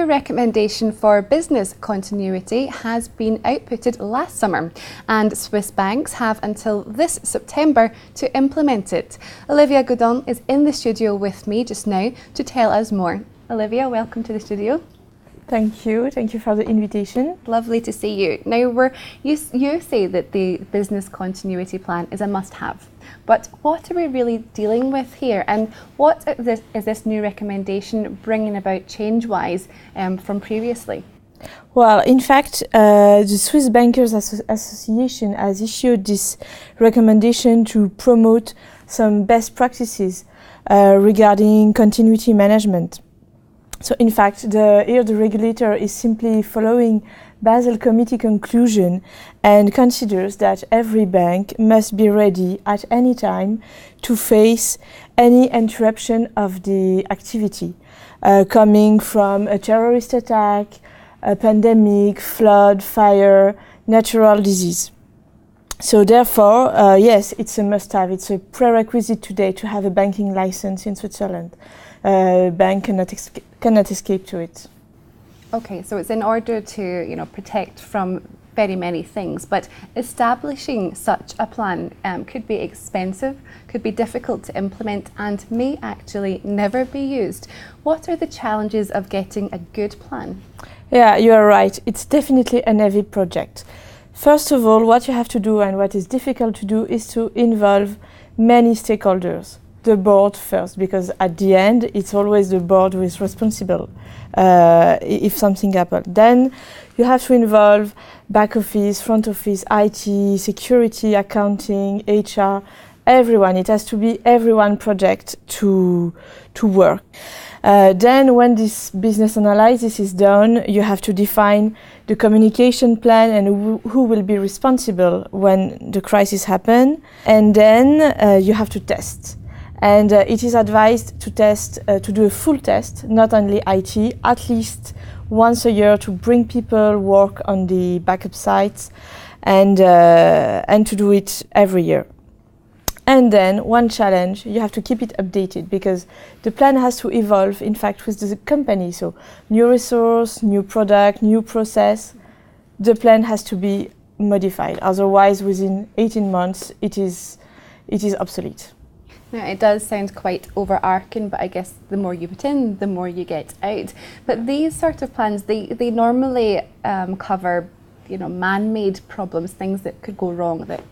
new recommendation for business continuity has been outputted last summer, and Swiss banks have until this September to implement it. Olivia Gaudin is in the studio with me just now to tell us more. Olivia, welcome to the studio. Thank you for the invitation. Lovely to see you. Now, you say that the business continuity plan is a must-have, but what are we really dealing with here, and what is this new recommendation bringing about change-wise from previously? Well, in fact, the Swiss Bankers Association has issued this recommendation to promote some best practices regarding continuity management. So in fact, here the regulator is simply following Basel Committee conclusion and considers that every bank must be ready at any time to face any interruption of the activity coming from a terrorist attack, a pandemic, flood, fire, natural disease. So therefore, yes, it's a must-have. It's a prerequisite today to have a banking license in Switzerland. Bank cannot escape to it. Okay, so it's in order to protect from very many things, but establishing such a plan could be expensive, could be difficult to implement, and may actually never be used. What are the challenges of getting a good plan? Yeah, you are right. It's definitely a heavy project. First of all, what you have to do and what is difficult to do is to involve many stakeholders. The board first, because at the end it's always the board who is responsible if something happens. Then you have to involve back office, front office, IT, security, accounting, HR, everyone. It has to be everyone project to work. Then when this business analysis is done, you have to define the communication plan and who will be responsible when the crisis happens. And then you have to test. And it is advised to do a full test, not only IT, at least once a year to bring people work on the backup sites and to do it every year. And then one challenge, you have to keep it updated because the plan has to evolve, in fact, with the company. So new resource, new product, new process, the plan has to be modified. Otherwise, within 18 months, it is obsolete. Now, it does sound quite overarching, but I guess the more you put in, the more you get out. But these sort of plans, they normally cover, man-made problems, things that could go wrong, that,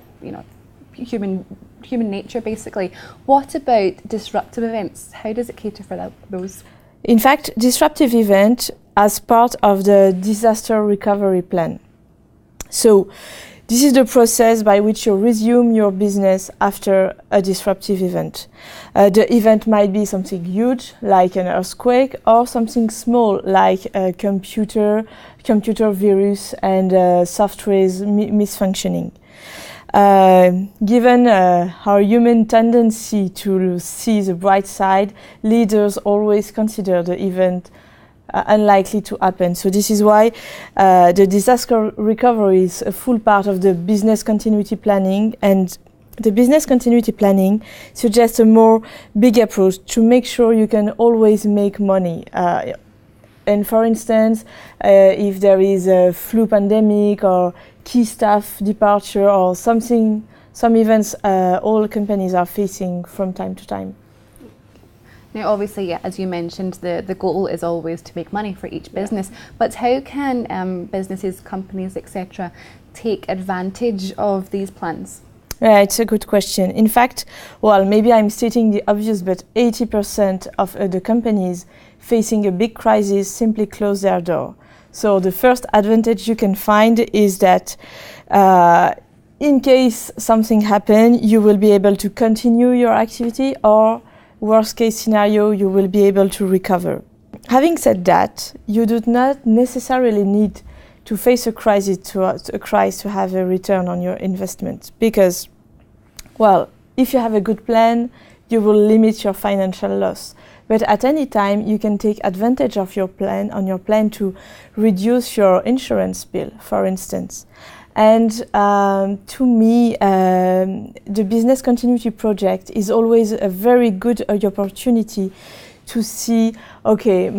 human nature, basically. What about disruptive events? How does it cater for those? In fact, disruptive event as part of the disaster recovery plan. So, this is the process by which you resume your business after a disruptive event. The event might be something huge, like an earthquake, or something small, like a computer virus and software misfunctioning. Given our human tendency to see the bright side, leaders always consider the event unlikely to happen. So this is why the disaster recovery is a full part of the business continuity planning, and the business continuity planning suggests a more big approach to make sure you can always make money. And for instance, if there is a flu pandemic or key staff departure or some events all companies are facing from time to time. Now, obviously, as you mentioned, the goal is always to make money for each business. But how can businesses, companies, etc., take advantage of these plans? Yeah, it's a good question. In fact, well, maybe I'm stating the obvious, but 80% of the companies facing a big crisis simply close their door. So the first advantage you can find is that in case something happens, you will be able to continue your activity, or worst case scenario, you will be able to recover. Having said that, you do not necessarily need to face a crisis to have a return on your investment, because, well, if you have a good plan, you will limit your financial loss. But at any time, you can take advantage of your plan to reduce your insurance bill, for instance. And to me, the business continuity project is always a very good opportunity to see, okay,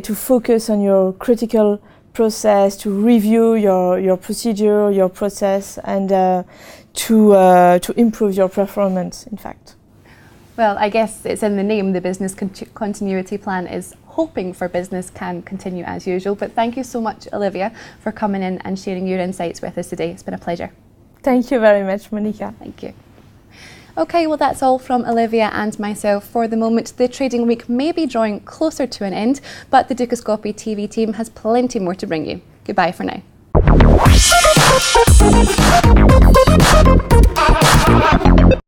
to focus on your critical process, to review your procedure, your process, and to improve your performance, in fact. Well, I guess it's in the name, the business continuity plan is hoping for business can continue as usual. But thank you so much, Olivia, for coming in and sharing your insights with us today. It's been a pleasure. Thank you very much, Monica. Thank you. Okay, well, that's all from Olivia and myself for the moment. The trading week may be drawing closer to an end, but the Dukascopy TV team has plenty more to bring you. Goodbye for now.